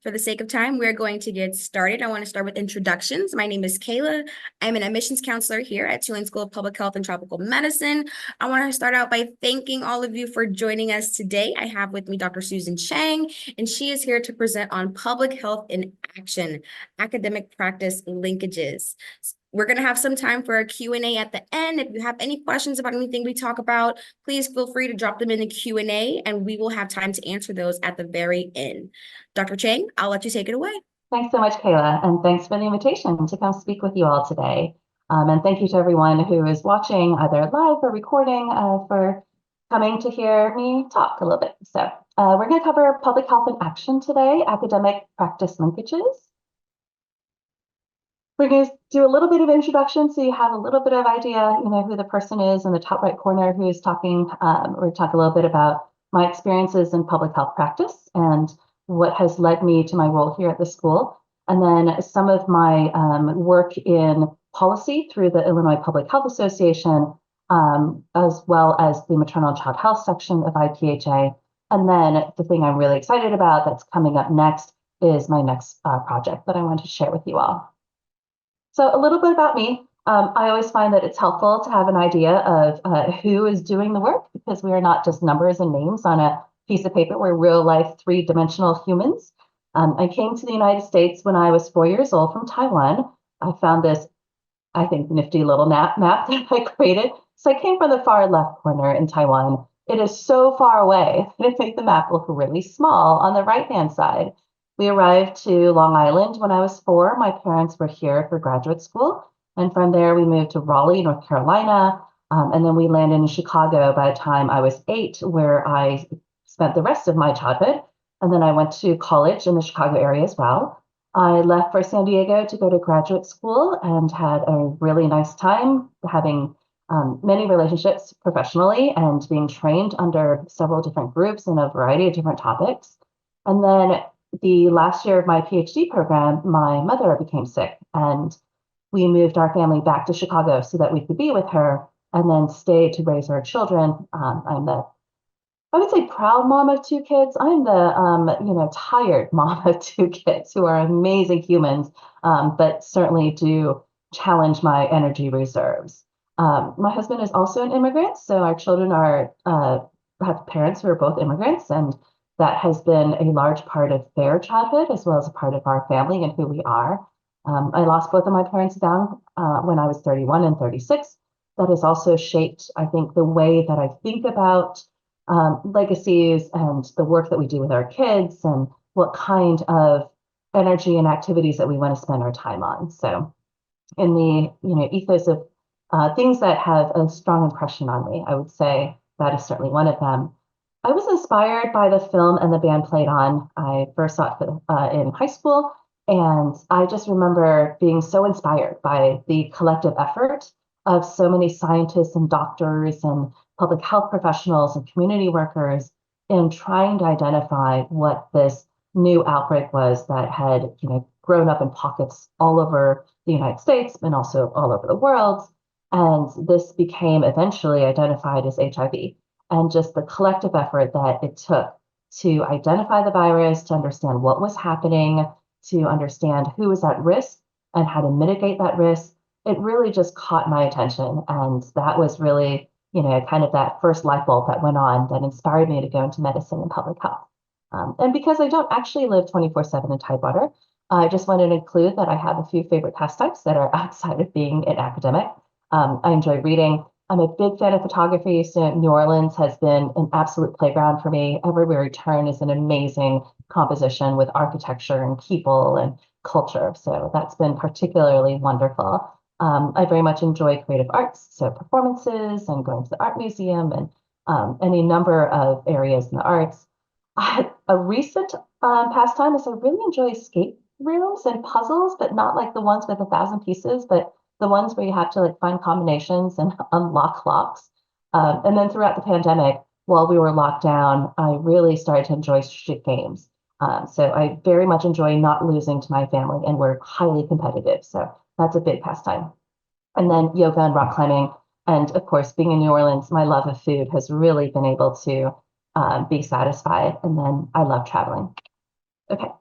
For the sake of time, we're going to get started. I want to start with introductions. My name is Kayla. I'm an admissions counselor here at Cheng School of Public Health and Tropical Medicine. I want to start out by thanking all of you for joining us today. I have with me Dr. Susan Cheng, and she is here to present on Public Health in Action, Academic Practice Linkages. We're going to have some time for a Q&A at the end. If you have any questions about anything we talk about, please feel free to drop them in the Q&A, and we will have time to answer those at the very end. Dr. Cheng, I'll let you take it away. Thanks so much, Kayla, and thanks for the invitation to come speak with you all today. And thank you to everyone who is watching either live or recording for coming to hear me talk a little bit. So we're going to cover public health in action today, academic practice linkages. We're going to do a little bit of introduction so you have a little bit of idea, who the person is in the top right corner who is talking. We'll talk a little bit about my experiences in public health practice and what has led me to my role here at the school, and then some of my work in policy through the Illinois Public Health Association, as well as the maternal and child health section of IPHA. And then the thing I'm really excited about that's coming up next is my next project that I want to share with you all. So a little bit about me. I always find that it's helpful to have an idea of who is doing the work, because we are not just numbers and names on a piece of paper. We're real life, three-dimensional humans. I came to the United States when I was 4 years old from Taiwan. I found this, I think, nifty little map that I created. So I came from the far left corner in Taiwan. It is so far away that it made the map look really small on the right-hand side. We arrived to Long Island when I was 4. My parents were here for graduate school. And from there, we moved to Raleigh, North Carolina. And then we landed in Chicago by the time I was 8, where I spent the rest of my childhood. And then I went to college in the Chicago area as well. I left for San Diego to go to graduate school and had a really nice time having many relationships professionally and being trained under several different groups in a variety of different topics. And then the last year of my PhD program, my mother became sick, and we moved our family back to Chicago so that we could be with her and then stay to raise our children. I would say proud mom of 2 kids. I'm the, tired mom of 2 kids who are amazing humans, but certainly do challenge my energy reserves. My husband is also an immigrant, so our children have parents who are both immigrants, and that has been a large part of their childhood as well as a part of our family and who we are. I lost both of my parents down when I was 31 and 36. That has also shaped, I think, the way that I think about legacies and the work that we do with our kids and what kind of energy and activities that we want to spend our time on. So in the ethos of things that have a strong impression on me, I would say that is certainly one of them. I was inspired by the film and the band played on. I first saw it in high school, and I just remember being so inspired by the collective effort of so many scientists and doctors and public health professionals and community workers in trying to identify what this new outbreak was that had grown up in pockets all over the United States and also all over the world. And this became eventually identified as HIV. And just the collective effort that it took to identify the virus, to understand what was happening, to understand who was at risk and how to mitigate that risk, it really just caught my attention. And that was really, kind of that first light bulb that went on that inspired me to go into medicine and public health. And because I don't actually live 24/7 in Tidewater, I just wanted to include that I have a few favorite pastimes that are outside of being an academic. I enjoy reading. I'm a big fan of photography, so New Orleans has been an absolute playground for me. Everywhere we turn is an amazing composition with architecture and people and culture. So that's been particularly wonderful. I very much enjoy creative arts, so performances and going to the art museum and any number of areas in the arts. A recent pastime is I really enjoy escape rooms and puzzles, but not like the ones with 1,000 pieces, but the ones where you have to find combinations and unlock locks. And then throughout the pandemic, while we were locked down, I really started to enjoy strategic games. So I very much enjoy not losing to my family, and we're highly competitive. So that's a big pastime. And then yoga and rock climbing. And of course, being in New Orleans, my love of food has really been able to be satisfied. And then I love traveling. Okay.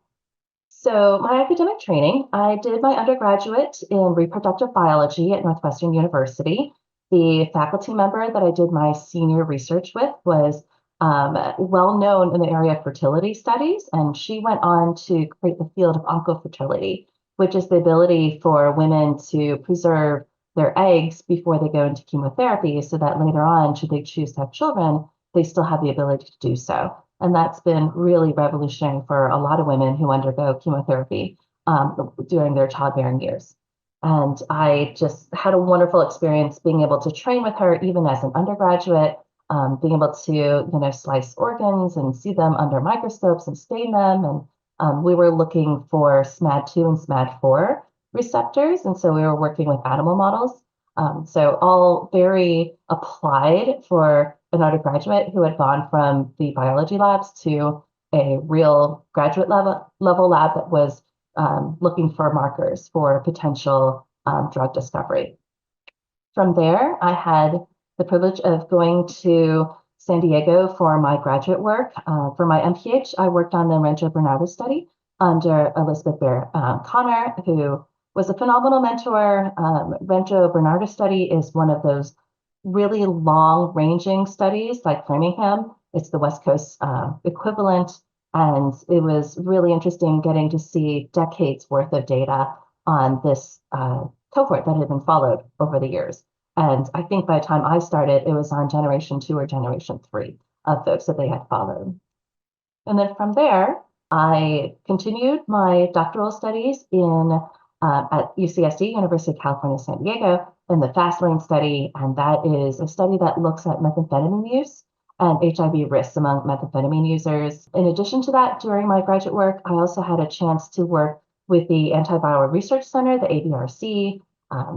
So my academic training, I did my undergraduate in reproductive biology at Northwestern University. The faculty member that I did my senior research with was well known in the area of fertility studies, and she went on to create the field of oncofertility, which is the ability for women to preserve their eggs before they go into chemotherapy so that later on, should they choose to have children, they still have the ability to do so. And that's been really revolutionary for a lot of women who undergo chemotherapy during their childbearing years. And I just had a wonderful experience being able to train with her, even as an undergraduate, being able to, slice organs and see them under microscopes and stain them. And we were looking for SMAD2 and SMAD4 receptors. And so we were working with animal models. So all very applied for an undergraduate who had gone from the biology labs to a real graduate level lab that was looking for markers for potential drug discovery. From there, I had the privilege of going to San Diego for my graduate work. For my MPH, I worked on the Rancho Bernardo study under Elizabeth Bear Connor, who was a phenomenal mentor. Rancho Bernardo study is one of those really long-ranging studies like Framingham. It's the West Coast equivalent. And it was really interesting getting to see decades worth of data on this cohort that had been followed over the years. And I think by the time I started, it was on generation 2 or generation 3 of folks that they had followed. And then from there, I continued my doctoral studies at UCSD, University of California, San Diego, in the FastLane study. And that is a study that looks at methamphetamine use and HIV risks among methamphetamine users. In addition to that, during my graduate work, I also had a chance to work with the Antiviral Research Center, the AVRC.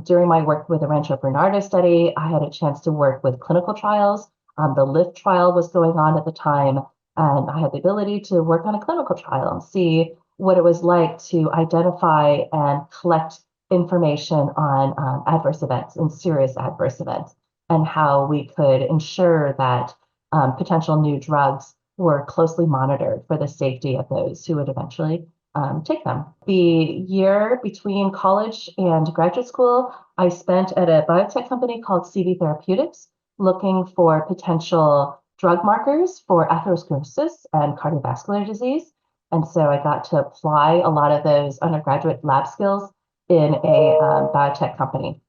During my work with the Rancho Bernardo study, I had a chance to work with clinical trials. The LIFT trial was going on at the time, and I had the ability to work on a clinical trial and see what it was like to identify and collect information on adverse events and serious adverse events, and how we could ensure that potential new drugs were closely monitored for the safety of those who would eventually take them. The year between college and graduate school, I spent at a biotech company called CV Therapeutics, looking for potential drug markers for atherosclerosis and cardiovascular disease. And so I got to apply a lot of those undergraduate lab skills in a biotech company.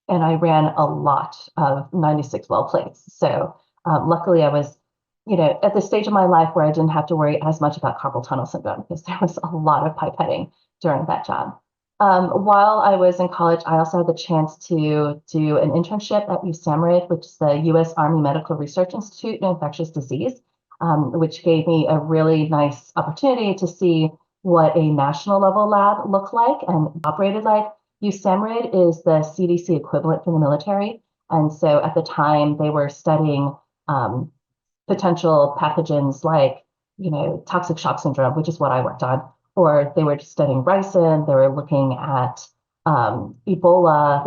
And I ran a lot of 96 well plates. So luckily I was at the stage of my life where I didn't have to worry as much about carpal tunnel syndrome because there was a lot of pipetting during that job. While I was in college, I also had the chance to do an internship at USAMRIID, which is the U.S. Army Medical Research Institute in infectious disease, which gave me a really nice opportunity to see what a national level lab looked like and operated like. USAMRIID is the CDC equivalent for the military. And so at the time, they were studying potential pathogens like, toxic shock syndrome, which is what I worked on, or they were just studying ricin. They were looking at Ebola.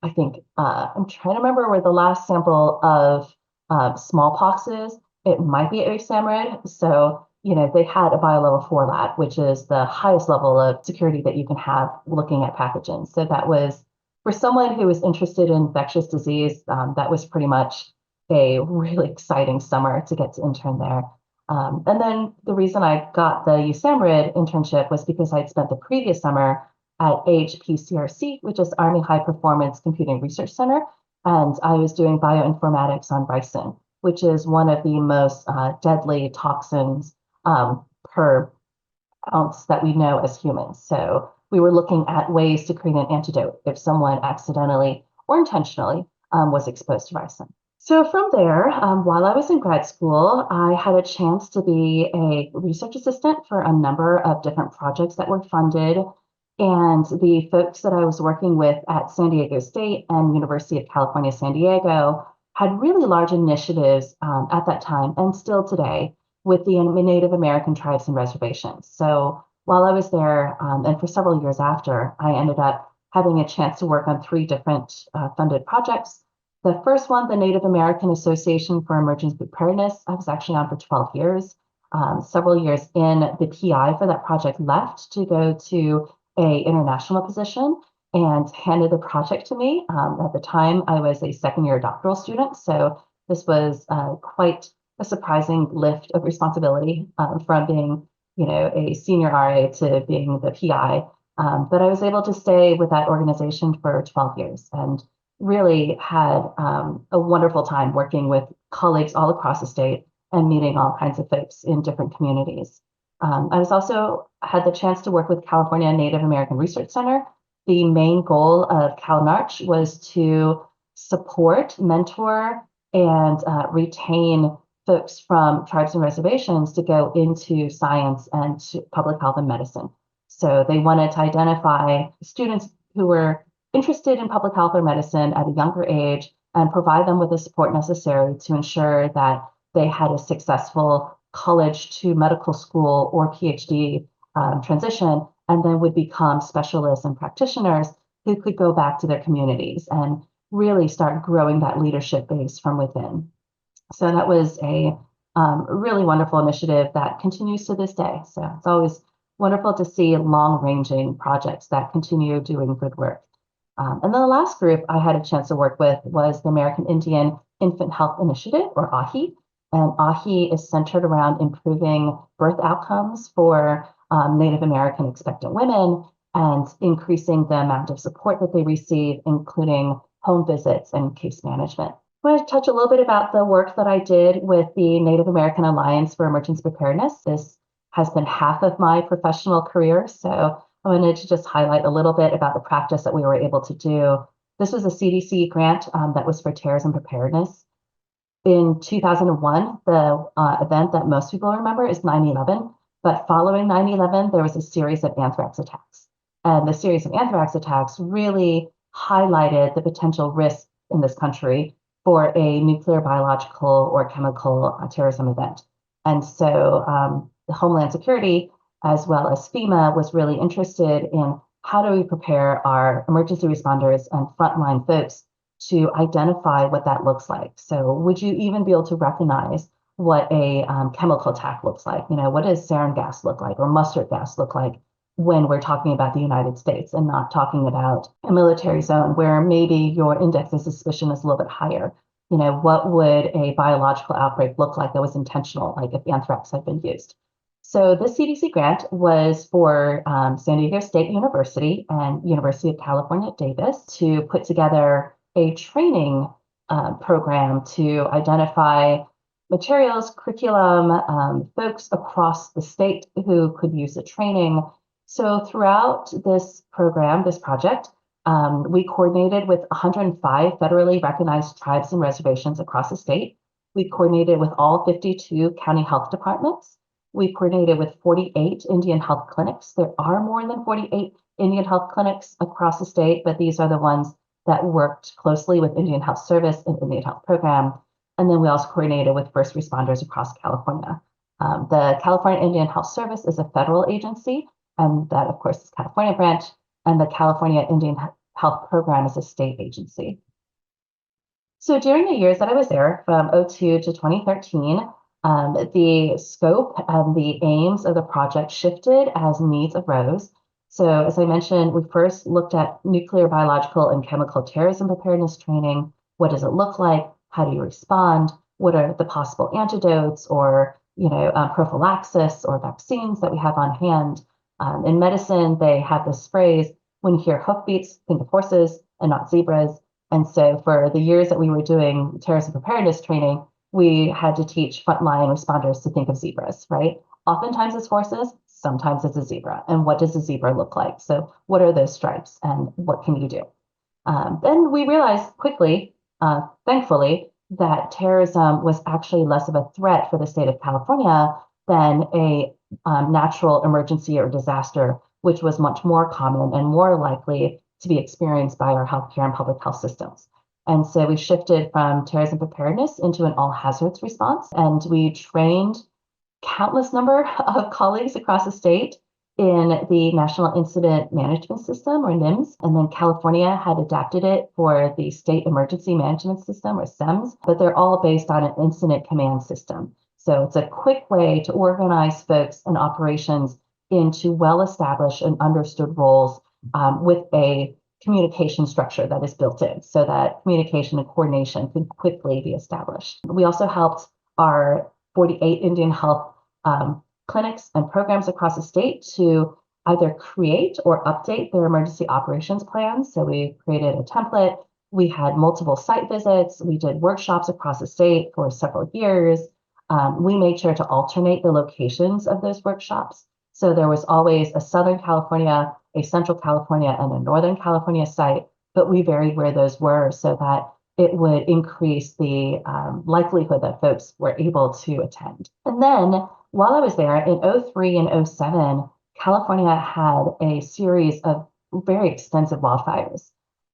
I think, I'm trying to remember where the last sample of smallpox is. It might be USAMRIID. So, they had a bio-level 4 lab, which is the highest level of security that you can have looking at pathogens. So that was, for someone who was interested in infectious disease, that was pretty much a really exciting summer to get to intern there. And then the reason I got the USAMRIID internship was because I'd spent the previous summer at AHPCRC, which is Army High Performance Computing Research Center. And I was doing bioinformatics on ricin, which is one of the most deadly toxins per ounce that we know as humans. So we were looking at ways to create an antidote if someone accidentally or intentionally was exposed to ricin. So from there, while I was in grad school, I had a chance to be a research assistant for a number of different projects that were funded. And the folks that I was working with at San Diego State and University of California, San Diego had really large initiatives at that time and still today with the Native American tribes and reservations. So while I was there and for several years after, I ended up having a chance to work on 3 different funded projects. The first one, the Native American Association for Emergency Preparedness, I was actually on for 12 years. several years in, the PI for that project left to go to a international position and handed the project to me. At the time, I was a second-year doctoral student, so this was quite a surprising lift of responsibility from being, a senior RA to being the PI. But I was able to stay with that organization for 12 years and really had a wonderful time working with colleagues all across the state and meeting all kinds of folks in different communities. I was also had the chance to work with California Native American Research Center. The main goal of CalNARCH was to support, mentor, and retain folks from tribes and reservations to go into science and public health and medicine. So they wanted to identify students who were interested in public health or medicine at a younger age and provide them with the support necessary to ensure that they had a successful college to medical school or PhD transition, and then would become specialists and practitioners who could go back to their communities and really start growing that leadership base from within. So that was a really wonderful initiative that continues to this day. So it's always wonderful to see long-ranging projects that continue doing good work. And then the last group I had a chance to work with was the American Indian Infant Health Initiative, or AHI. And AHI is centered around improving birth outcomes for Native American expectant women and increasing the amount of support that they receive, including home visits and case management. I want to touch a little bit about the work that I did with the Native American Alliance for Emergency Preparedness. This has been half of my professional career, so I wanted to just highlight a little bit about the practice that we were able to do. This was a CDC grant that was for terrorism preparedness. In 2001, the event that most people remember is 9/11, but following 9/11, there was a series of anthrax attacks. And the series of anthrax attacks really highlighted the potential risk in this country for a nuclear, biological, or chemical terrorism event. And so the Homeland Security, as well as FEMA, was really interested in how do we prepare our emergency responders and frontline folks to identify what that looks like. So would you even be able to recognize what a chemical attack looks like? What does sarin gas look like or mustard gas look like when we're talking about the United States and not talking about a military zone where maybe your index of suspicion is a little bit higher? What would a biological outbreak look like that was intentional, like if anthrax had been used? So the CDC grant was for San Diego State University and University of California at Davis to put together a training program to identify materials, curriculum, folks across the state who could use the training. So throughout this program, this project, we coordinated with 105 federally recognized tribes and reservations across the state. We coordinated with all 52 county health departments. We coordinated with 48 Indian health clinics. There are more than 48 Indian health clinics across the state, but these are the ones that worked closely with Indian Health Service and Indian Health Program. And then we also coordinated with first responders across California. The California Indian Health Service is a federal agency, and that, of course, is California branch, and the California Indian Health Program is a state agency. So during the years that I was there, from 2002 to 2013, the scope and the aims of the project shifted as needs arose. So as I mentioned, we first looked at nuclear, biological, and chemical terrorism preparedness training. What does it look like? How do you respond? What are the possible antidotes or prophylaxis or vaccines that we have on hand? In medicine, they have this phrase, when you hear hoofbeats, think of horses and not zebras. And so for the years that we were doing terrorism preparedness training, we had to teach frontline responders to think of zebras, right? Oftentimes it's horses, sometimes it's a zebra. And what does a zebra look like? So what are those stripes and what can you do? Then we realized quickly, thankfully, that terrorism was actually less of a threat for the state of California than a natural emergency or disaster, which was much more common and more likely to be experienced by our healthcare and public health systems. And so we shifted from terrorism preparedness into an all hazards response, and we trained countless number of colleagues across the state in the National Incident Management System, or NIMS, and then California had adapted it for the State Emergency Management System, or SEMS, but they're all based on an incident command system. So it's a quick way to organize folks and operations into well-established and understood roles with a communication structure that is built in so that communication and coordination can quickly be established. We also helped our 48 Indian health clinics and programs across the state to either create or update their emergency operations plans. So we created a template. We had multiple site visits. We did workshops across the state for several years. We made sure to alternate the locations of those workshops. So there was always a Southern California, a Central California, and a Northern California site, but we varied where those were so that it would increase the likelihood that folks were able to attend. And then while I was there in 03 and 07, California had a series of very extensive wildfires.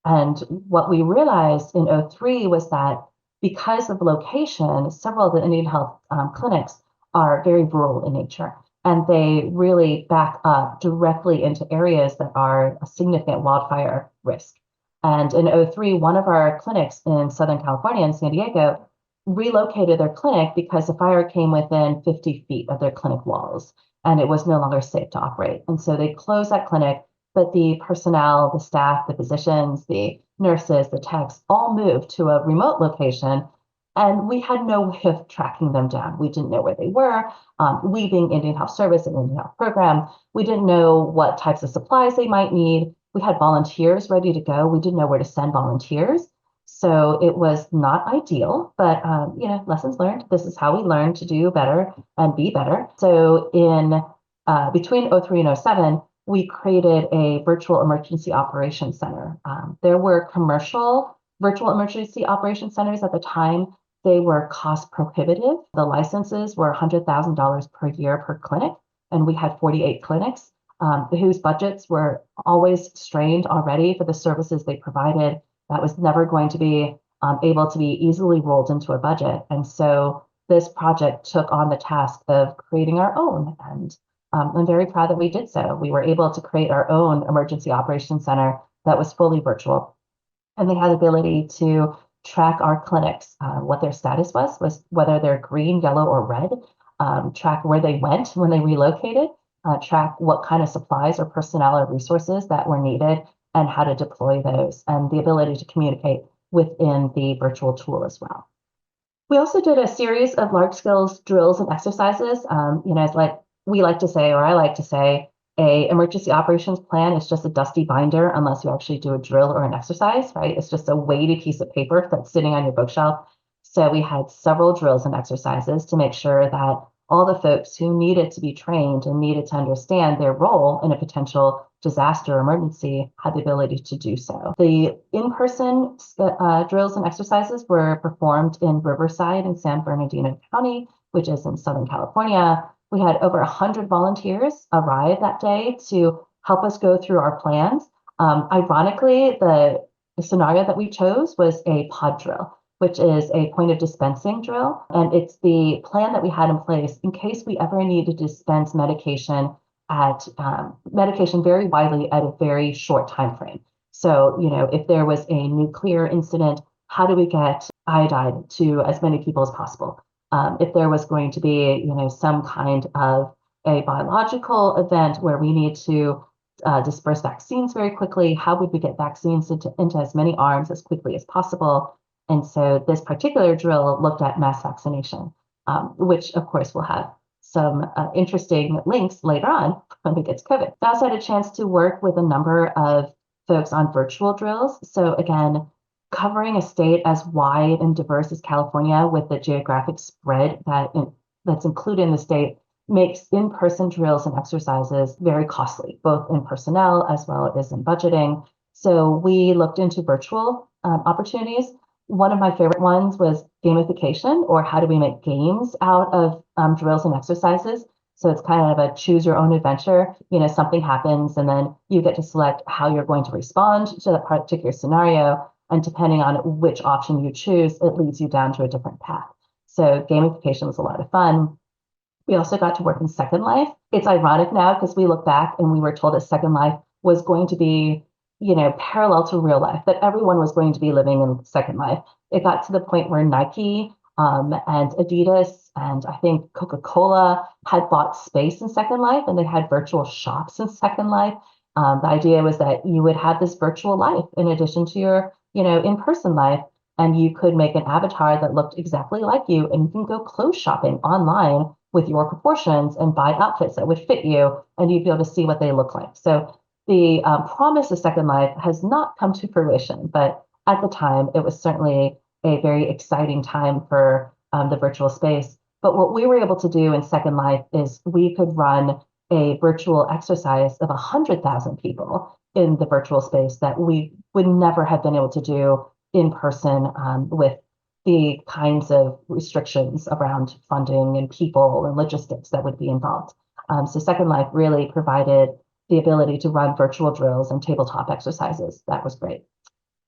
And what we realized in 03 was that because of location, several of the Indian health clinics are very rural in nature, and they really back up directly into areas that are a significant wildfire risk. And in 03, one of our clinics in Southern California in San Diego relocated their clinic because the fire came within 50 feet of their clinic walls and it was no longer safe to operate. And so they closed that clinic, but the personnel, the staff, the physicians, the nurses, the techs all moved to a remote location. And we had no way of tracking them down. We didn't know where they were. We being Indian Health Service and Indian Health Program, we didn't know what types of supplies they might need. We had volunteers ready to go. We didn't know where to send volunteers. So it was not ideal, but lessons learned. This is how we learn to do better and be better. So in between 03 and 07, we created a virtual emergency operations center. There were commercial virtual emergency operations centers at the time. They were cost prohibitive. The licenses were $100,000 per year per clinic, and we had 48 clinics whose budgets were always strained already for the services they provided. That was never going to be able to be easily rolled into a budget. And so this project took on the task of creating our own. And I'm very proud that we did so. We were able to create our own emergency operations center that was fully virtual. And they had the ability to track our clinics, what their status was whether they're green, yellow, or red, track where they went when they relocated, track what kind of supplies or personnel or resources that were needed and how to deploy those, and the ability to communicate within the virtual tool as well. We also did a series of large-scale drills and exercises. As we like to say, or I like to say, a emergency operations plan is just a dusty binder unless you actually do a drill or an exercise, right? It's just a weighty piece of paper that's sitting on your bookshelf. So we had several drills and exercises to make sure that all the folks who needed to be trained and needed to understand their role in a potential disaster or emergency had the ability to do so. The in-person drills and exercises were performed in Riverside in San Bernardino County, which is in Southern California. We had over 100 volunteers arrive that day to help us go through our plans. Ironically, the scenario that we chose was a pod drill, which is a point of dispensing drill. And it's the plan that we had in place in case we ever need to dispense medication very widely at a very short time frame. So, if there was a nuclear incident, how do we get iodine to as many people as possible? If there was going to be, some kind of a biological event where we need to disperse vaccines very quickly, how would we get vaccines into as many arms as quickly as possible? And so this particular drill looked at mass vaccination, which of course will have some interesting links later on when we get to COVID. I also had a chance to work with a number of folks on virtual drills. So again, covering a state as wide and diverse as California with the geographic spread that's included in the state makes in-person drills and exercises very costly, both in personnel as well as in budgeting. So we looked into virtual opportunities. One of my favorite ones was gamification, or how do we make games out of drills and exercises? So it's kind of a choose your own adventure. Something happens and then you get to select how you're going to respond to that particular scenario. And depending on which option you choose, it leads you down to a different path. So gamification was a lot of fun. We also got to work in Second Life. It's ironic now because we look back and we were told that Second Life was going to be, parallel to real life, that everyone was going to be living in Second Life. It got to the point where Nike and Adidas And I think Coca-Cola had bought space in Second Life and they had virtual shops in Second Life. The idea was that you would have this virtual life in addition to your, in-person life, and you could make an avatar that looked exactly like you, and you can go clothes shopping online with your proportions and buy outfits that would fit you, and you'd be able to see what they look like. So the promise of Second Life has not come to fruition, but at the time, it was certainly a very exciting time for the virtual space. But what we were able to do in Second Life is we could run a virtual exercise of 100,000 people in the virtual space that we would never have been able to do in person with the kinds of restrictions around funding and people and logistics that would be involved. So Second Life really provided the ability to run virtual drills and tabletop exercises. That was great.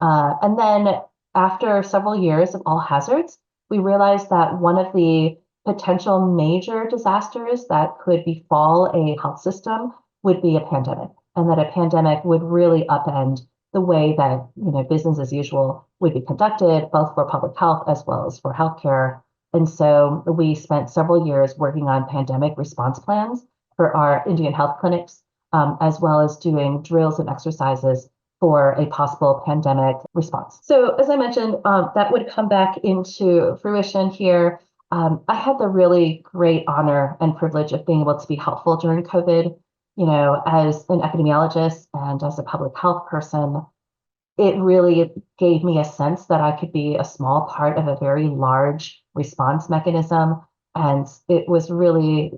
And then after several years of all hazards, we realized that one of the potential major disasters that could befall a health system would be a pandemic, and that a pandemic would really upend the way that business as usual would be conducted, both for public health as well as for healthcare. And so we spent several years working on pandemic response plans for our Indian health clinics, as well as doing drills and exercises for a possible pandemic response. So as I mentioned, that would come back into fruition here. I had the really great honor and privilege of being able to be helpful during COVID. As an epidemiologist and as a public health person, it really gave me a sense that I could be a small part of a very large response mechanism. And it was really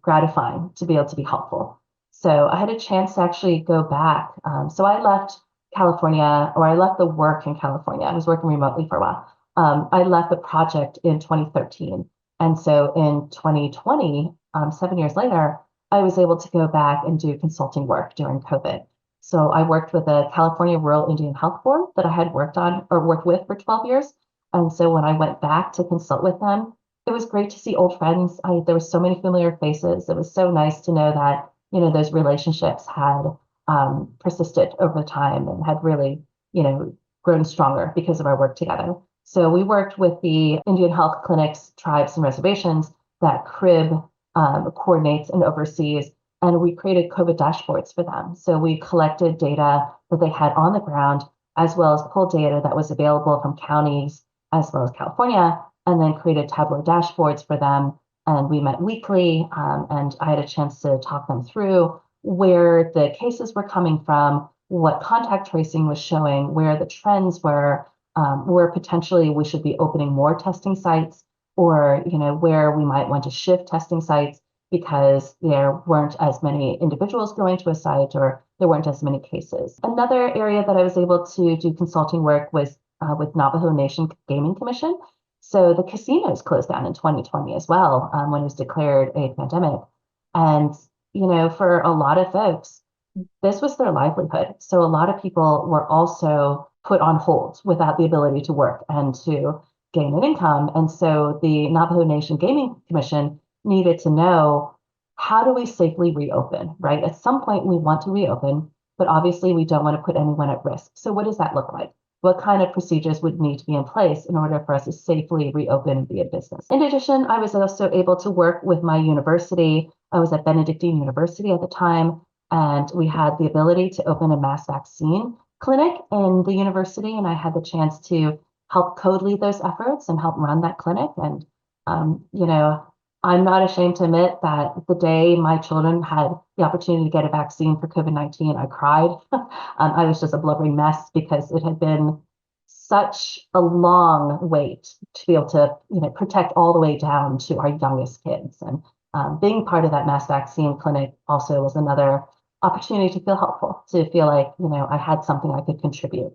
gratifying to be able to be helpful. So I had a chance to actually go back. So I left California, or I left the work in California. I was working remotely for a while. I left the project in 2013. And so in 2020, 7 years later, I was able to go back and do consulting work during COVID. So I worked with a California Rural Indian Health Board that I had worked on or worked with for 12 years. And so when I went back to consult with them, it was great to see old friends. There were so many familiar faces. It was so nice to know that, those relationships had persisted over time and had really, grown stronger because of our work together. So we worked with the Indian health clinics, tribes, and reservations that CRIB coordinates and oversees, and we created COVID dashboards for them. So we collected data that they had on the ground, as well as pulled data that was available from counties, as well as California, and then created Tableau dashboards for them. And we met weekly, and I had a chance to talk them through where the cases were coming from, what contact tracing was showing, where the trends were, where potentially we should be opening more testing sites, or where we might want to shift testing sites because there weren't as many individuals going to a site or there weren't as many cases. Another area that I was able to do consulting work was with Navajo Nation Gaming Commission. So the casinos closed down in 2020 as well, when it was declared a pandemic. And, for a lot of folks, this was their livelihood. So a lot of people were also put on hold without the ability to work and to gain an income. And so the Navajo Nation Gaming Commission needed to know, how do we safely reopen, right? At some point we want to reopen, but obviously we don't want to put anyone at risk. So what does that look like? What kind of procedures would need to be in place in order for us to safely reopen and be a business? In addition, I was also able to work with my university. I was at Benedictine University at the time, and we had the ability to open a mass vaccine clinic in the university, and I had the chance to help co-lead those efforts and help run that clinic. And, I'm not ashamed to admit that the day my children had the opportunity to get a vaccine for COVID-19, I cried. I was just a blubbering mess because it had been such a long wait to be able to, protect all the way down to our youngest kids. And being part of that mass vaccine clinic also was another opportunity to feel helpful, to feel like, I had something I could contribute.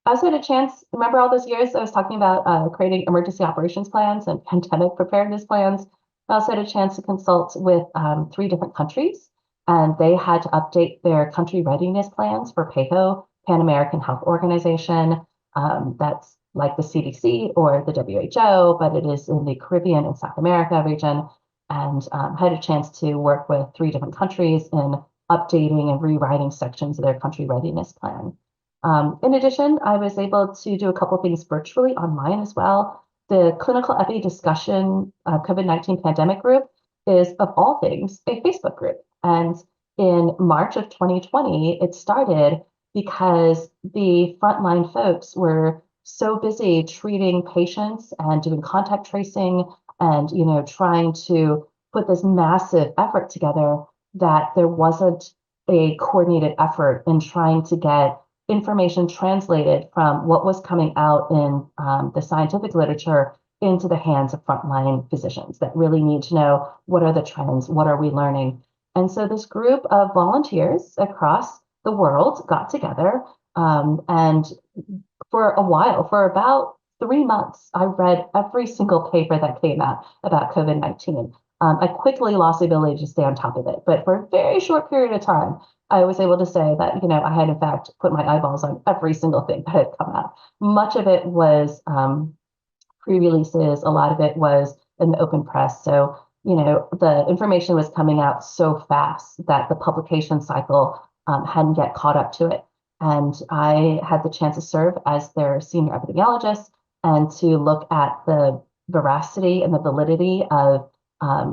I also had a chance, remember all those years I was talking about creating emergency operations plans and pandemic preparedness plans? I also had a chance to consult with 3 different countries, and they had to update their country readiness plans for PAHO, Pan American Health Organization. That's like the CDC or the WHO, but it is in the Caribbean and South America region. And had a chance to work with 3 different countries in updating and rewriting sections of their country readiness plan. In addition, I was able to do a couple things virtually online as well. the clinical epi discussion COVID-19 pandemic group is, of all things, a Facebook group. And in March of 2020, it started because the frontline folks were so busy treating patients and doing contact tracing and, trying to put this massive effort together that there wasn't a coordinated effort in trying to get information translated from what was coming out in the scientific literature into the hands of frontline physicians that really need to know what are the trends, what are we learning. And so this group of volunteers across the world got together, and for a while, for about 3 months, I read every single paper that came out about COVID-19. I quickly lost the ability to stay on top of it, but for a very short period of time, I was able to say that, I had in fact put my eyeballs on every single thing that had come out. Much of it was pre-releases, a lot of it was in the open press. So, the information was coming out so fast that the publication cycle hadn't yet caught up to it. And I had the chance to serve as their senior epidemiologist and to look at the veracity and the validity of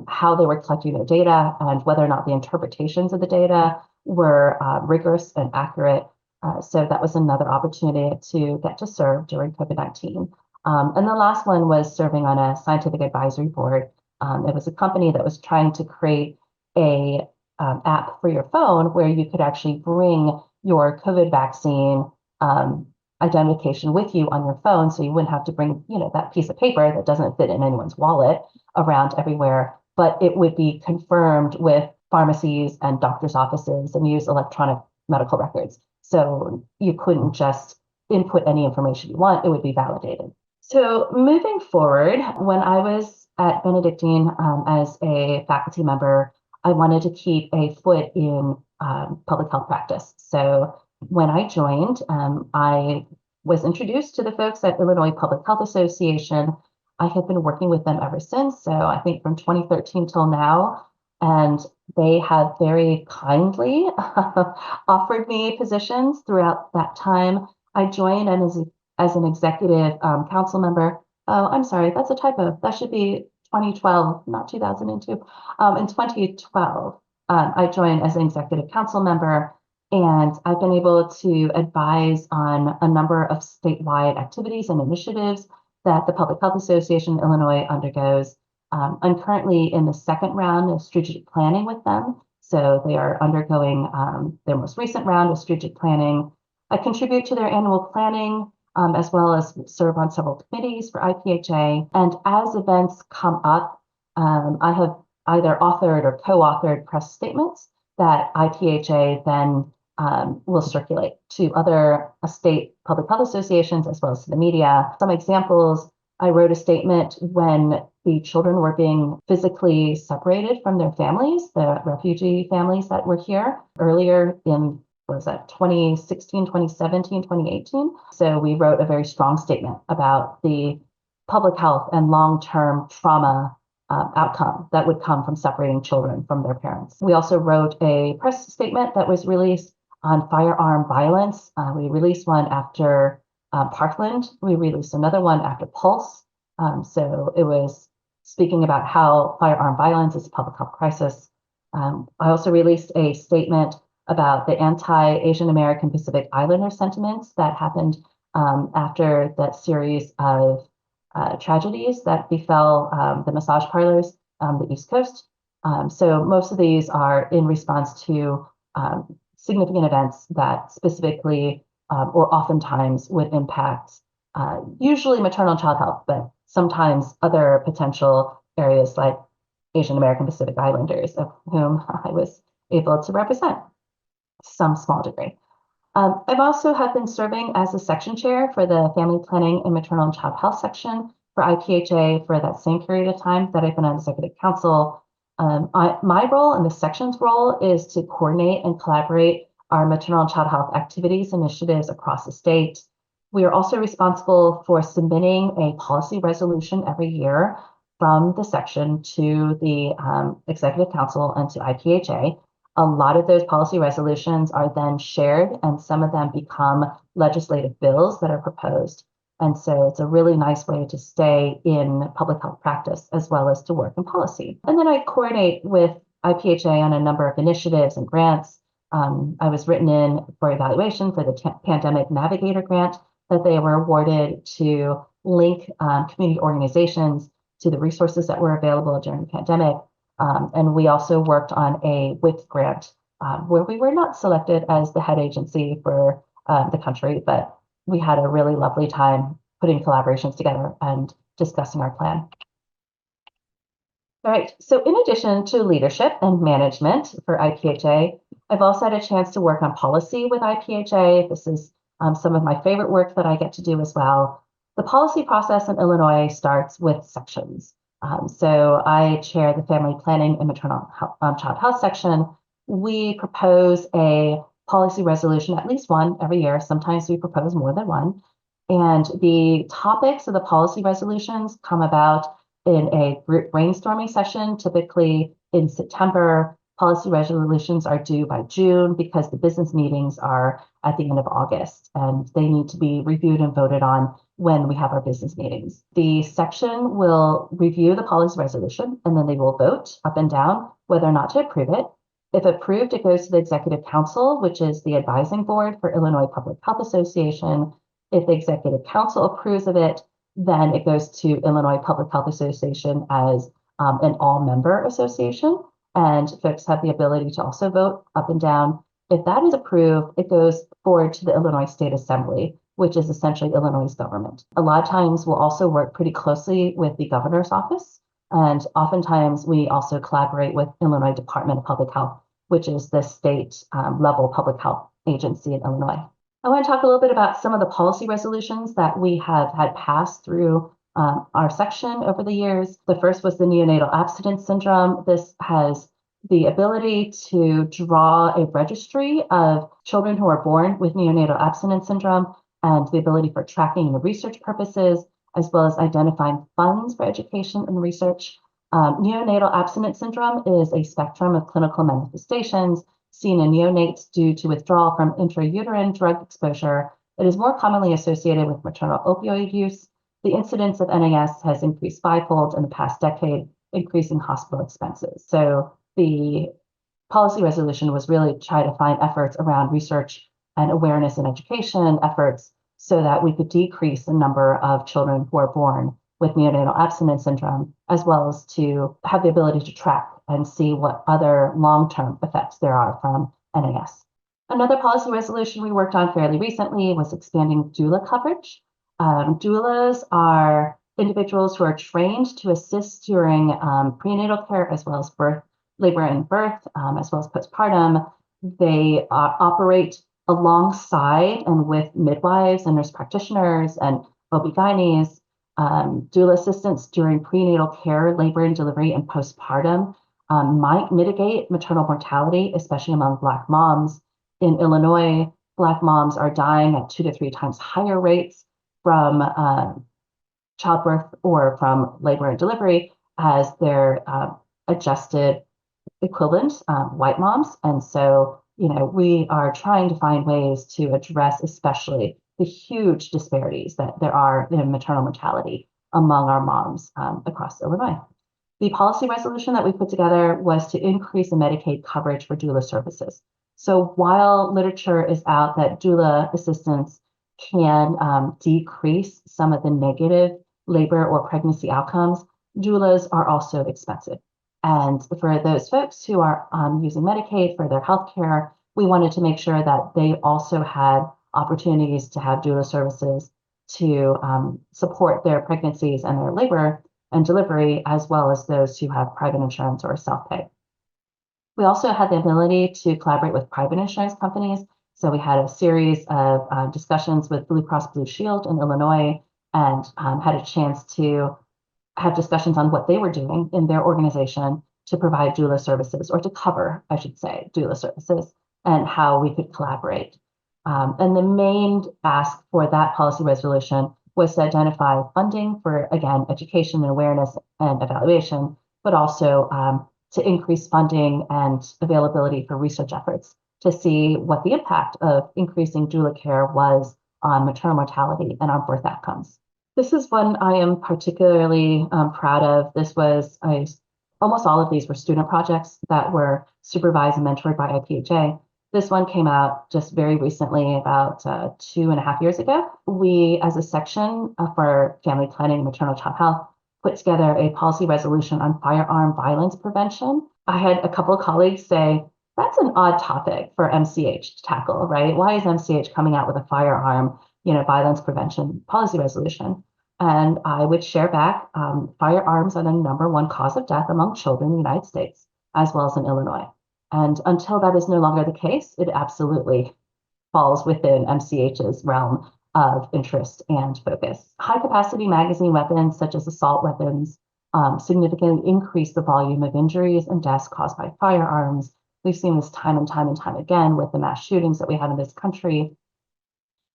how they were collecting their data and whether or not the interpretations of the data were rigorous and accurate. So that was another opportunity to get to serve during COVID-19. And the last one was serving on a scientific advisory board. It was a company that was trying to create a app for your phone where you could actually bring your COVID vaccine identification with you on your phone, so you wouldn't have to bring, that piece of paper that doesn't fit in anyone's wallet around everywhere, but it would be confirmed with pharmacies and doctors' offices and use electronic medical records. So you couldn't just input any information you want, it would be validated. So moving forward, when I was at Benedictine as a faculty member, I wanted to keep a foot in public health practice. So when I joined, I was introduced to the folks at Illinois Public Health Association. I have been working with them ever since. So I think from 2013 till now, and they have very kindly offered me positions throughout that time. I joined as an executive council member. Oh, I'm sorry, that's a typo. That should be 2012, not 2002. In 2012, I joined as an executive council member, and I've been able to advise on a number of statewide activities and initiatives that the Public Health Association of Illinois undergoes. I'm currently in the second round of strategic planning with them. So they are undergoing their most recent round of strategic planning. I contribute to their annual planning, as well as serve on several committees for IPHA. And as events come up, I have either authored or co-authored press statements that IPHA then will circulate to other state public health associations as well as to the media. Some examples, I wrote a statement when the children were being physically separated from their families, the refugee families that were here earlier in, was that 2016, 2017, 2018. So we wrote a very strong statement about the public health and long-term trauma outcome that would come from separating children from their parents. We also wrote a press statement that was released on firearm violence. We released one after Parkland. We released another one after Pulse. So it was speaking about how firearm violence is a public health crisis. I also released a statement about the anti-Asian American Pacific Islander sentiments that happened after that series of tragedies that befell the massage parlors on the East Coast. So most of these are in response to significant events that specifically or oftentimes would impact usually maternal and child health, but sometimes other potential areas like Asian American Pacific Islanders, of whom I was able to represent to some small degree. I've also have been serving as a section chair for the Family Planning and Maternal and Child Health section for IPHA for that same period of time that I've been on executive council. My role and the section's role is to coordinate and collaborate our maternal and child health activities initiatives across the state. We are also responsible for submitting a policy resolution every year from the section to the executive council and to IPHA. A lot of those policy resolutions are then shared, and some of them become legislative bills that are proposed. And so it's a really nice way to stay in public health practice as well as to work in policy. And then I coordinate with IPHA on a number of initiatives and grants. I was written in for evaluation for the Pandemic Navigator Grant that they were awarded to link community organizations to the resources that were available during the pandemic. And we also worked on a WIC grant where we were not selected as the head agency for the country, but we had a really lovely time putting collaborations together and discussing our plan. All right, so in addition to leadership and management for IPHA, I've also had a chance to work on policy with IPHA. This is some of my favorite work that I get to do as well. The policy process in Illinois starts with sections. So I chair the Family Planning and Maternal Child Health section. We propose a policy resolution, at least one every year. Sometimes we propose more than one. And the topics of the policy resolutions come about in a group brainstorming session, typically in September. Policy resolutions are due by June because the business meetings are at the end of August, and they need to be reviewed and voted on when we have our business meetings. The section will review the policy resolution, and then they will vote up and down whether or not to approve it. If approved, it goes to the Executive Council, which is the advising board for Illinois Public Health Association. If the Executive Council approves of it, then it goes to Illinois Public Health Association as an all-member association, and folks have the ability to also vote up and down. If that is approved, it goes forward to the Illinois State Assembly, which is essentially Illinois' government. A lot of times we'll also work pretty closely with the governor's office, and oftentimes we also collaborate with Illinois Department of Public Health, which is the state level public health agency in Illinois. I want to talk a little bit about some of the policy resolutions that we have had passed through our section over the years. The first was the neonatal abstinence syndrome. This has the ability to draw a registry of children who are born with neonatal abstinence syndrome and the ability for tracking and research purposes, as well as identifying funds for education and research. Neonatal abstinence syndrome is a spectrum of clinical manifestations seen in neonates due to withdrawal from intrauterine drug exposure. It is more commonly associated with maternal opioid use. The incidence of NAS has increased fivefold in the past decade, increasing hospital expenses. So the policy resolution was really try to find efforts around research and awareness and education efforts so that we could decrease the number of children who are born with neonatal abstinence syndrome, as well as to have the ability to track and see what other long-term effects there are from NAS. Another policy resolution we worked on fairly recently was expanding doula coverage. Doulas are individuals who are trained to assist during prenatal care, as well as birth, labor and birth, as well as postpartum. They operate alongside and with midwives and nurse practitioners and OB-GYNs. Doula assistance during prenatal care, labor and delivery, and postpartum might mitigate maternal mortality, especially among Black moms. In Illinois, Black moms are dying at 2 to 3 times higher rates from childbirth or from labor and delivery as their adjusted equivalent, white moms. And so, we are trying to find ways to address especially the huge disparities that there are in maternal mortality among our moms across Illinois. The policy resolution that we put together was to increase the Medicaid coverage for doula services. So while literature is out that doula assistance can decrease some of the negative labor or pregnancy outcomes, doulas are also expensive. And for those folks who are using Medicaid for their health care, we wanted to make sure that they also had opportunities to have doula services to support their pregnancies and their labor and delivery, as well as those who have private insurance or self-pay. We also had the ability to collaborate with private insurance companies. So we had a series of discussions with Blue Cross Blue Shield in Illinois and had a chance to have discussions on what they were doing in their organization to provide doula services, or to cover, I should say, doula services, and how we could collaborate. And the main ask for that policy resolution was to identify funding for, again, education and awareness and evaluation, but also to increase funding and availability for research efforts to see what the impact of increasing doula care was on maternal mortality and on birth outcomes. This is one I am particularly proud of. Almost all of these were student projects that were supervised and mentored by IPHA. This one came out just very recently, about 2.5 years ago. We, as a section for family planning and maternal child health, put together a policy resolution on firearm violence prevention. I had a couple of colleagues say, that's an odd topic for MCH to tackle, right? Why is MCH coming out with a firearm, violence prevention policy resolution? And I would share back, firearms are the #1 cause of death among children in the United States, as well as in Illinois. And until that is no longer the case, it absolutely falls within MCH's realm of interest and focus. High capacity magazine weapons, such as assault weapons, significantly increase the volume of injuries and deaths caused by firearms. We've seen this time and time and time again with the mass shootings that we have in this country.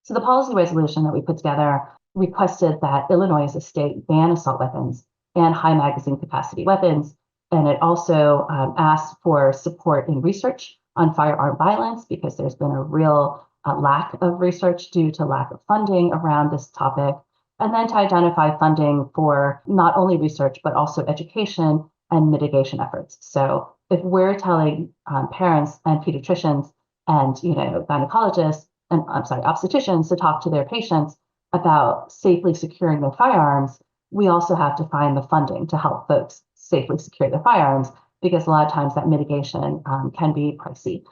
So the policy resolution that we put together requested that Illinois as a state ban assault weapons and high magazine capacity weapons. And it also asked for support in research on firearm violence, because there's been a real lack of research due to lack of funding around this topic. And then to identify funding for not only research, but also education and mitigation efforts. So if we're telling parents and pediatricians and gynecologists and obstetricians to talk to their patients about safely securing their firearms, we also have to find the funding to help folks safely secure their firearms, because a lot of times that mitigation can be pricey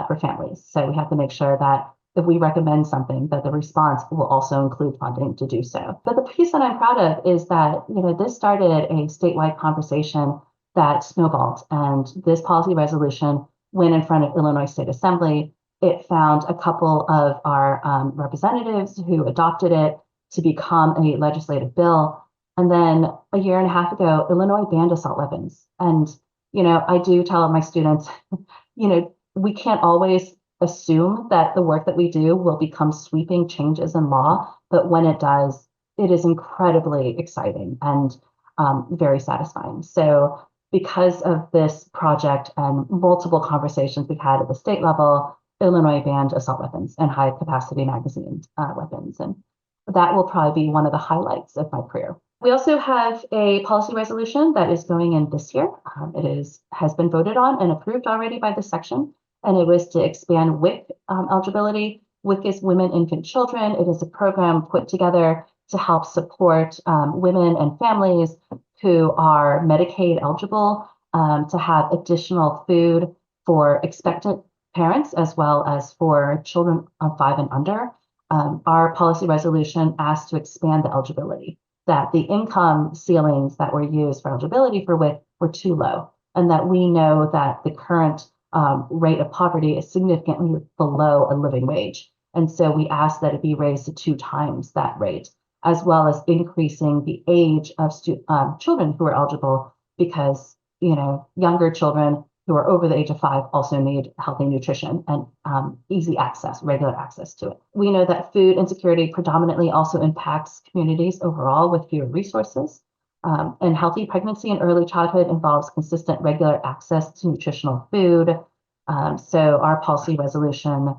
for families. So we have to make sure that if we recommend something, that the response will also include funding to do so. But the piece that I'm proud of is that, this started a statewide conversation that snowballed, and this policy resolution went in front of Illinois State Assembly. It found a couple of our representatives who adopted it to become a legislative bill. And then a year and a half ago, Illinois banned assault weapons. And, I do tell my students, we can't always assume that the work that we do will become sweeping changes in law, but when it does, it is incredibly exciting and very satisfying. So because of this project and multiple conversations we've had at the state level, Illinois banned assault weapons and high capacity magazine weapons. And that will probably be one of the highlights of my career. We also have a policy resolution that is going in this year. Has been voted on and approved already by the section, and it was to expand WIC eligibility. WIC is Women, Infant, Children. It is a program put together to help support women and families who are Medicaid eligible to have additional food for expectant parents, as well as for children of 5 and under. Our policy resolution asked to expand the eligibility, that the income ceilings that were used for eligibility for WIC were too low, and that we know that the current rate of poverty is significantly below a living wage. And so we asked that it be raised to 2 times that rate, as well as increasing the age of children who are eligible, because younger children who are over the age of 5 also need healthy nutrition and easy access, regular access to it. We know that food insecurity predominantly also impacts communities overall with fewer resources. And healthy pregnancy and early childhood involves consistent, regular access to nutritional food. So our policy resolution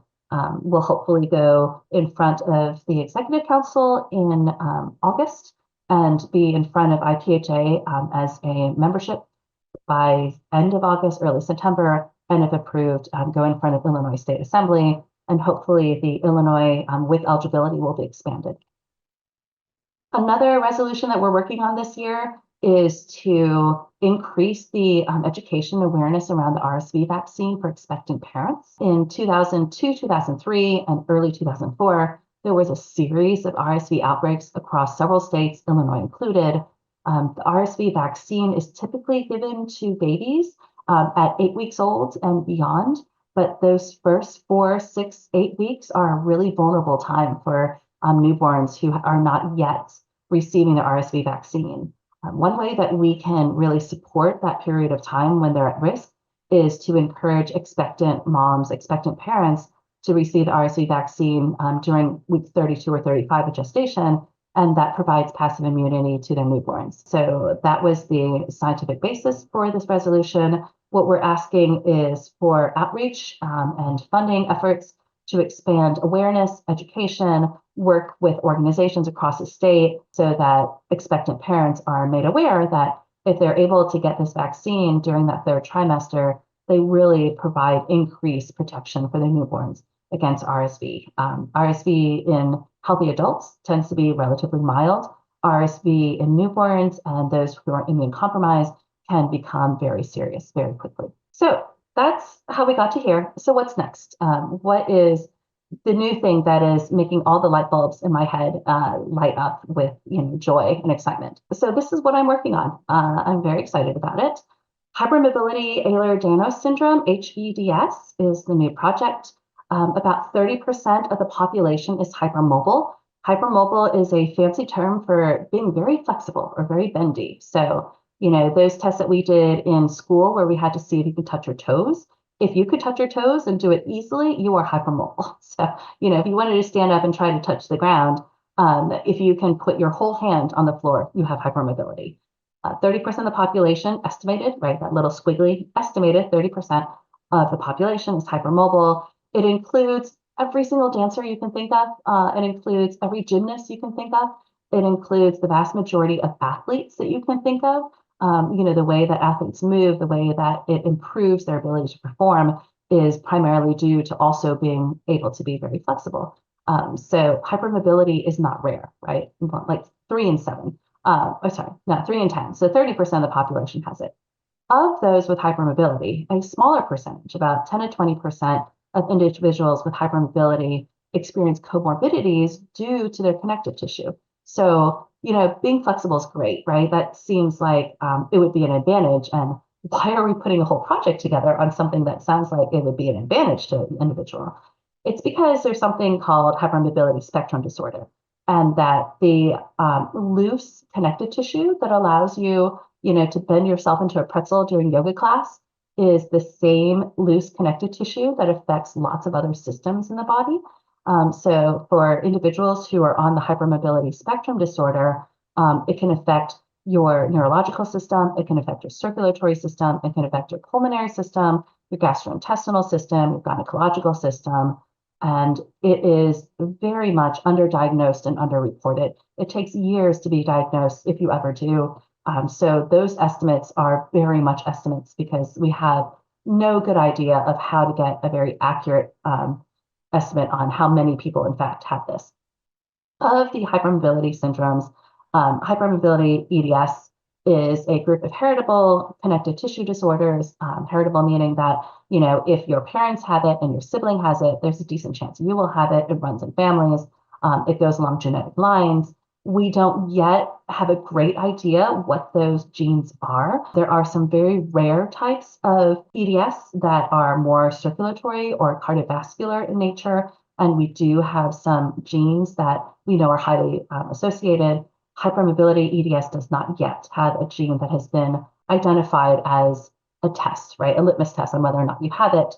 will hopefully go in front of the Executive Council in August and be in front of IPHA as a membership by end of August, early September, and if approved, go in front of Illinois State Assembly, and hopefully the Illinois WIC eligibility will be expanded. Another resolution that we're working on this year is to increase the education awareness around the RSV vaccine for expectant parents. In 2002, 2003, and early 2004, there was a series of RSV outbreaks across several states, Illinois included. The RSV vaccine is typically given to babies at 8 weeks old and beyond, but those first 4, 6, 8 weeks are a really vulnerable time for newborns who are not yet receiving the RSV vaccine. One way that we can really support that period of time when they're at risk is to encourage expectant moms, expectant parents to receive the RSV vaccine during week 32 or 35 of gestation, and that provides passive immunity to their newborns. So that was the scientific basis for this resolution. What we're asking is for outreach and funding efforts to expand awareness, education, work with organizations across the state so that expectant parents are made aware that if they're able to get this vaccine during that third trimester, they really provide increased protection for their newborns against RSV. RSV in healthy adults tends to be relatively mild. RSV in newborns and those who are immune compromised can become very serious very quickly. So that's how we got to here. So what's next? What is the new thing that is making all the light bulbs in my head light up with joy and excitement? So this is what I'm working on. I'm very excited about it. Hypermobility Ehlers-Danlos syndrome, HEDS, is the new project. About 30% of the population is hypermobile. Hypermobile is a fancy term for being very flexible or very bendy. So, those tests that we did in school where we had to see if you could touch your toes, if you could touch your toes and do it easily, you are hypermobile. So, if you wanted to stand up and try to touch the ground, if you can put your whole hand on the floor, you have hypermobility. 30% of the population estimated, right? That little squiggly estimated 30% of the population is hypermobile. It includes every single dancer you can think of. It includes every gymnast you can think of. It includes the vast majority of athletes that you can think of. The way that athletes move, the way that it improves their ability to perform is primarily due to also being able to be very flexible. So hypermobility is not rare, right? Like 3 in 7. 3 in 10. So 30% of the population has it. Of those with hypermobility, a smaller percentage, about 10 to 20% of individuals with hypermobility experience comorbidities due to their connective tissue. So, being flexible is great, right? That seems like it would be an advantage. And why are we putting a whole project together on something that sounds like it would be an advantage to the individual? It's because there's something called hypermobility spectrum disorder, and that the loose connective tissue that allows you, to bend yourself into a pretzel during yoga class is the same loose connective tissue that affects lots of other systems in the body. So for individuals who are on the hypermobility spectrum disorder, it can affect your neurological system, it can affect your circulatory system, it can affect your pulmonary system, your gastrointestinal system, your gynecological system, and it is very much underdiagnosed and underreported. It takes years to be diagnosed if you ever do. So those estimates are very much estimates because we have no good idea of how to get a very accurate estimate on how many people in fact have this. Of the hypermobility syndromes, hypermobility EDS is a group of heritable connective tissue disorders. Heritable meaning that, if your parents have it and your sibling has it, there's a decent chance you will have it. It runs in families. It goes along genetic lines. We don't yet have a great idea what those genes are. There are some very rare types of EDS that are more circulatory or cardiovascular in nature. And we do have some genes that we know are highly associated. Hypermobility EDS does not yet have a gene that has been identified as a test, right? A litmus test on whether or not you have it.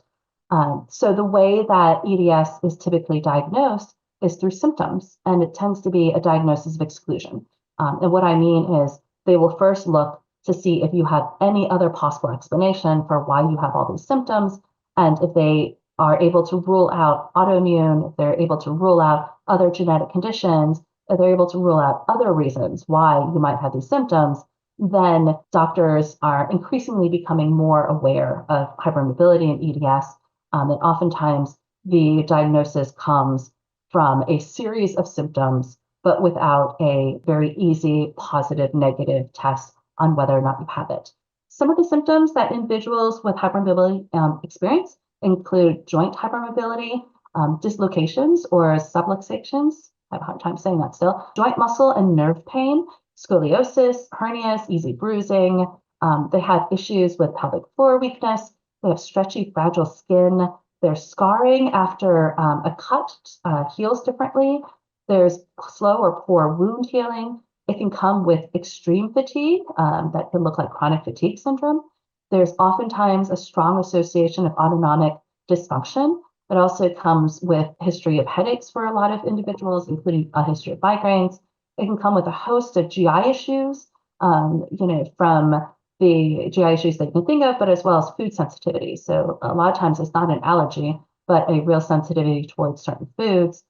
So the way that EDS is typically diagnosed is through symptoms, and it tends to be a diagnosis of exclusion. And what I mean is they will first look to see if you have any other possible explanation for why you have all these symptoms. And if they are able to rule out autoimmune, if they're able to rule out other genetic conditions, if they're able to rule out other reasons why you might have these symptoms, then doctors are increasingly becoming more aware of hypermobility and EDS. And oftentimes the diagnosis comes from a series of symptoms, but without a very easy positive, negative test on whether or not you have it. Some of the symptoms that individuals with hypermobility experience include joint hypermobility, dislocations or subluxations. I have a hard time saying that still. Joint muscle and nerve pain, scoliosis, hernias, easy bruising. They have issues with pelvic floor weakness. They have stretchy, fragile skin. There's scarring after a cut heals differently. There's slow or poor wound healing. It can come with extreme fatigue that can look like chronic fatigue syndrome. There's oftentimes a strong association of autonomic dysfunction. It also comes with history of headaches for a lot of individuals, including a history of migraines. It can come with a host of GI issues, from the GI issues that you can think of, but as well as food sensitivity. So a lot of times it's not an allergy, but a real sensitivity towards certain foods.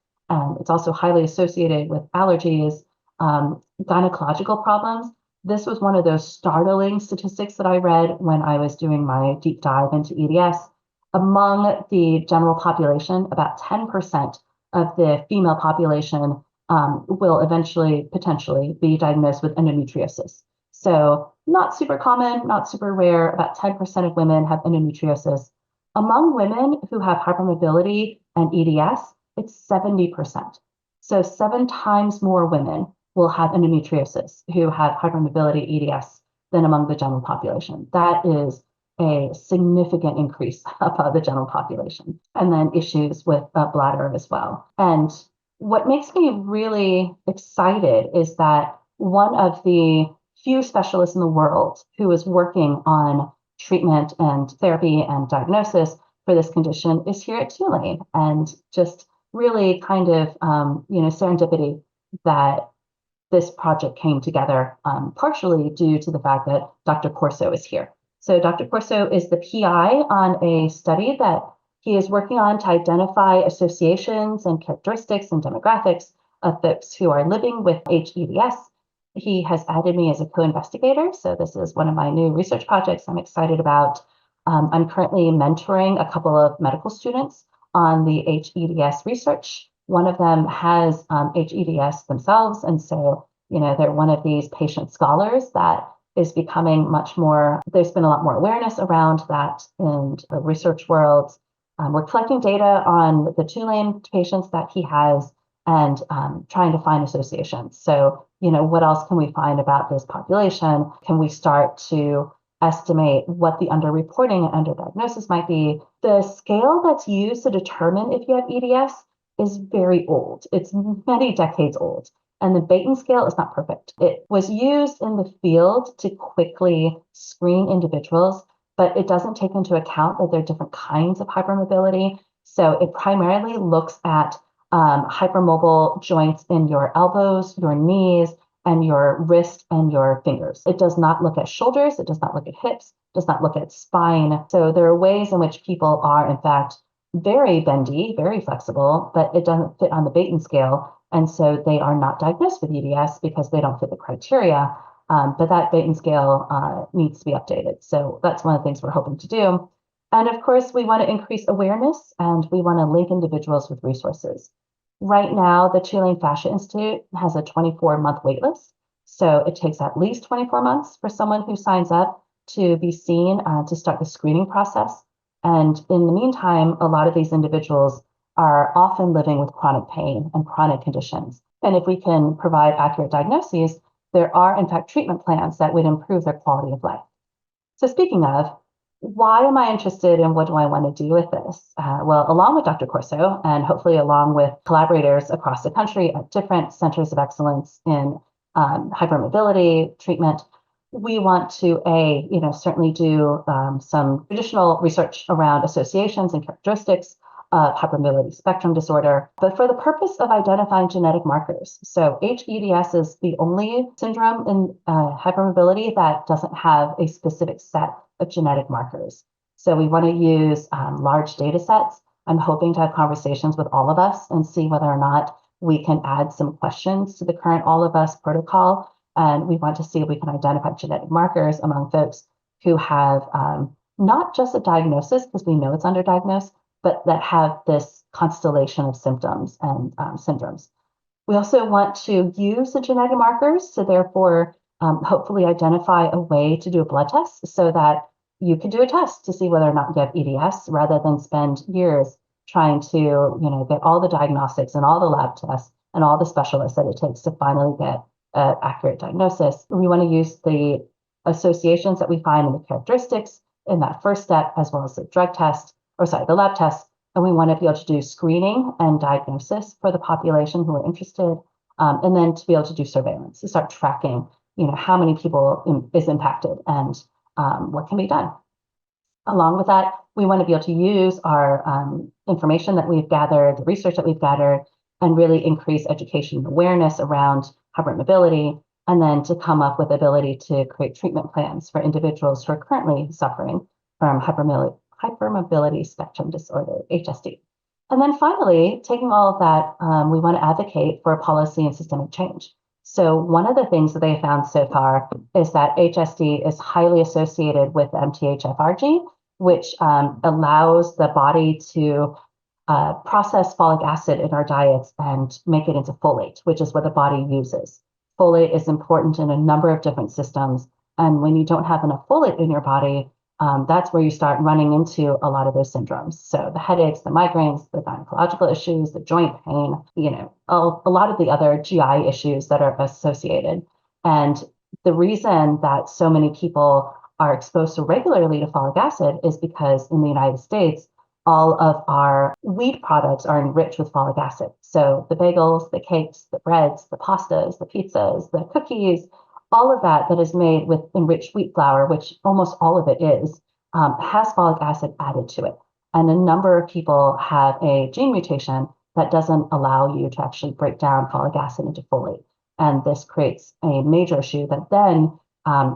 It's also highly associated with allergies, gynecological problems. This was one of those startling statistics that I read when I was doing my deep dive into EDS. Among the general population, about 10% of the female population will eventually potentially be diagnosed with endometriosis. So not super common, not super rare. About 10% of women have endometriosis. Among women who have hypermobility and EDS, it's 70%. So 7 times more women will have endometriosis who have hypermobility EDS than among the general population. That is a significant increase above the general population. And then issues with bladder as well. And what makes me really excited is that one of the few specialists in the world who is working on treatment and therapy and diagnosis for this condition is here at Tulane, and just really kind of serendipity that this project came together, partially due to the fact that Dr. Corso is here. So Dr. Corso is the PI on a study that he is working on to identify associations and characteristics and demographics of folks who are living with HEDS. He has added me as a co-investigator, so this is one of my new research projects I'm excited about. I'm currently mentoring a couple of medical students on the HEDS research. One of them has HEDS themselves, and so they're one of these patient scholars that is becoming much more, there's been a lot more awareness around that in the research world. We're collecting data on the Tulane patients that he has and trying to find associations. So, what else can we find about this population? Can we start to estimate what the underreporting and underdiagnosis might be? The scale that's used to determine if you have EDS is very old. It's many decades old. And the Baton scale is not perfect. It was used in the field to quickly screen individuals, but it doesn't take into account that there are different kinds of hypermobility. So it primarily looks at hypermobile joints in your elbows, your knees, and your wrist and your fingers. It does not look at shoulders. It does not look at hips. It does not look at spine. So there are ways in which people are, in fact, very bendy, very flexible, but it doesn't fit on the Baton scale. And so they are not diagnosed with EDS because they don't fit the criteria. But that Baton scale needs to be updated. So that's one of the things we're hoping to do. And of course, we want to increase awareness and we want to link individuals with resources. Right now, the Tulane Fascia Institute has a 24-month waitlist. So it takes at least 24 months for someone who signs up to be seen to start the screening process. And in the meantime, a lot of these individuals are often living with chronic pain and chronic conditions. And if we can provide accurate diagnoses, there are, in fact, treatment plans that would improve their quality of life. So speaking of, why am I interested and what do I want to do with this? Well, along with Dr. Corso and hopefully along with collaborators across the country at different centers of excellence in hypermobility treatment, we want to certainly do some traditional research around associations and characteristics of hypermobility spectrum disorder, but for the purpose of identifying genetic markers. So HEDS is the only syndrome in hypermobility that doesn't have a specific set of genetic markers. So we want to use large data sets. I'm hoping to have conversations with all of us and see whether or not we can add some questions to the current All of Us protocol. And we want to see if we can identify genetic markers among folks who have not just a diagnosis, because we know it's underdiagnosed, but that have this constellation of symptoms and syndromes. We also want to use the genetic markers to therefore hopefully identify a way to do a blood test so that you can do a test to see whether or not you have EDS rather than spend years trying to get all the diagnostics and all the lab tests and all the specialists that it takes to finally get an accurate diagnosis. We want to use the associations that we find in the characteristics in that first step, as well as the the lab test. And we want to be able to do screening and diagnosis for the population who are interested, and then to be able to do surveillance, to start tracking, how many people is impacted and what can be done. Along with that, we want to be able to use our information that we've gathered, the research that we've gathered, and really increase education and awareness around hypermobility, and then to come up with the ability to create treatment plans for individuals who are currently suffering from hypermobility spectrum disorder, HSD. And then finally, taking all of that, we want to advocate for policy and systemic change. So one of the things that they found so far is that HSD is highly associated with MTHFR gene, which allows the body to process folic acid in our diets and make it into folate, which is what the body uses. Folate is important in a number of different systems. And when you don't have enough folate in your body, that's where you start running into a lot of those syndromes. So the headaches, the migraines, the gynecological issues, the joint pain, a lot of the other GI issues that are associated. And the reason that so many people are exposed so regularly to folic acid is because in the United States, all of our wheat products are enriched with folic acid. So the bagels, the cakes, the breads, the pastas, the pizzas, the cookies, all of that that is made with enriched wheat flour, which almost all of it is, has folic acid added to it. And a number of people have a gene mutation that doesn't allow you to actually break down folic acid into folate. And this creates a major issue that then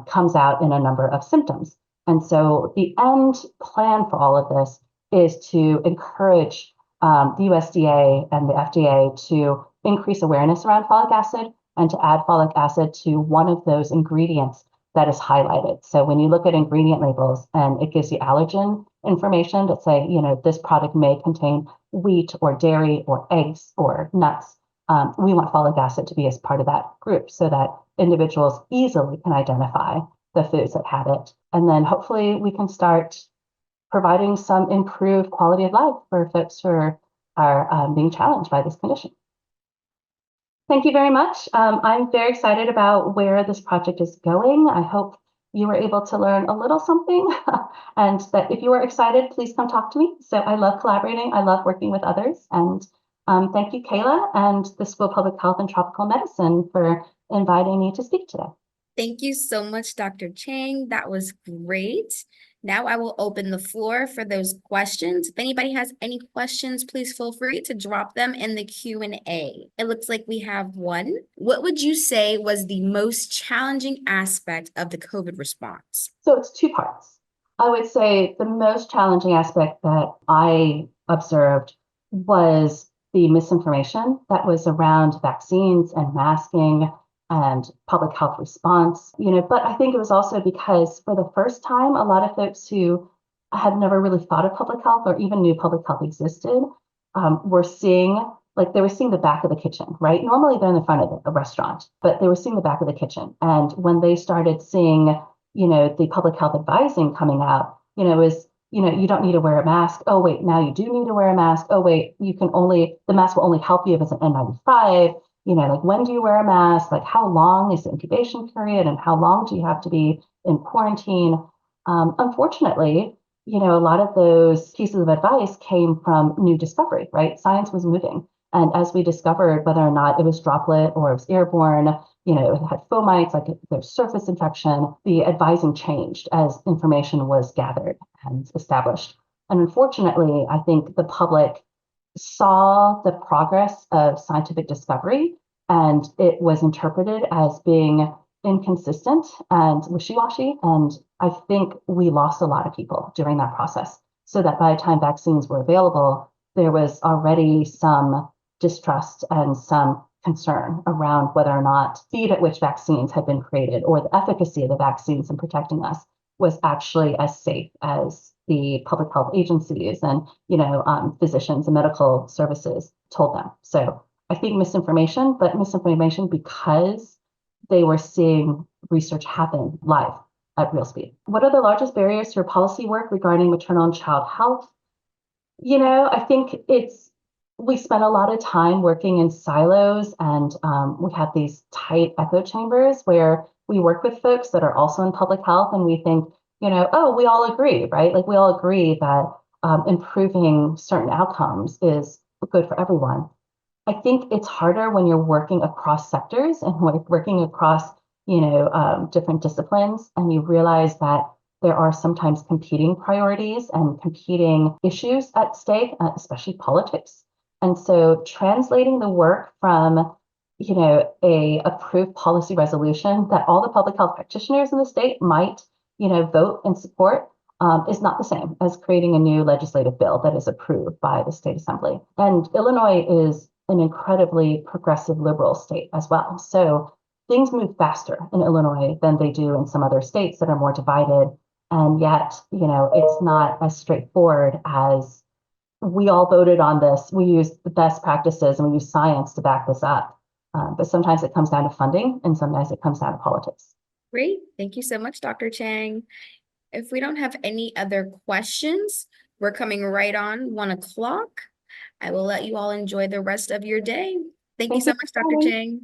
comes out in a number of symptoms. And so the end plan for all of this is to encourage the USDA and the FDA to increase awareness around folic acid and to add folic acid to one of those ingredients that is highlighted. So when you look at ingredient labels and it gives you allergen information that say, this product may contain wheat or dairy or eggs or nuts, we want folic acid to be as part of that group so that individuals easily can identify the foods that have it. And then hopefully we can start providing some improved quality of life for folks who are being challenged by this condition. Thank you very much. I'm very excited about where this project is going. I hope you were able to learn a little something and that if you are excited, please come talk to me. So I love collaborating. I love working with others. And thank you, Kayla, and the School of Public Health and Tropical Medicine for inviting me to speak today. Thank you so much, Dr. Cheng. That was great. Now I will open the floor for those questions. If anybody has any questions, please feel free to drop them in the Q&A. It looks like we have one. What would you say was the most challenging aspect of the COVID response? So it's two parts. I would say the most challenging aspect that I observed was the misinformation that was around vaccines and masking and public health response, but I think it was also because for the first time, a lot of folks who had never really thought of public health or even knew public health existed were seeing, they were seeing the back of the kitchen, right? Normally they're in the front of a restaurant, but they were seeing the back of the kitchen. And when they started seeing, the public health advising coming out, it was, you don't need to wear a mask. Oh, wait, now you do need to wear a mask. Oh, wait, the mask will only help you if it's an N95. When do you wear a mask? How long is the incubation period and how long do you have to be in quarantine? Unfortunately, a lot of those pieces of advice came from new discovery, right? Science was moving. And as we discovered whether or not it was droplet or it was airborne, it had fomites, there's surface infection, the advising changed as information was gathered and established. And unfortunately, I think the public saw the progress of scientific discovery and it was interpreted as being inconsistent and wishy-washy. And I think we lost a lot of people during that process, so that by the time vaccines were available, there was already some distrust and some concern around whether or not the speed at which vaccines had been created or the efficacy of the vaccines in protecting us was actually as safe as the public health agencies and physicians and medical services told them. So I think misinformation because they were seeing research happen live at real speed. What are the largest barriers to your policy work regarding maternal and child health? I think we spend a lot of time working in silos and we have these tight echo chambers where we work with folks that are also in public health and we think, oh, we all agree, right? We all agree that improving certain outcomes is good for everyone. I think it's harder when you're working across sectors and working across, different disciplines, and you realize that there are sometimes competing priorities and competing issues at stake, especially politics. And so translating the work from, a approved policy resolution that all the public health practitioners in the state might, vote and support is not the same as creating a new legislative bill that is approved by the state assembly. And Illinois is an incredibly progressive liberal state as well. So things move faster in Illinois than they do in some other states that are more divided. And yet, it's not as straightforward as we all voted on this. We use the best practices and we use science to back this up. But sometimes it comes down to funding and sometimes it comes down to politics. Great. Thank you so much, Dr. Cheng. If we don't have any other questions, we're coming right on 1 o'clock. I will let you all enjoy the rest of your day. Thank you Thank so you much, for Dr. coming. Cheng.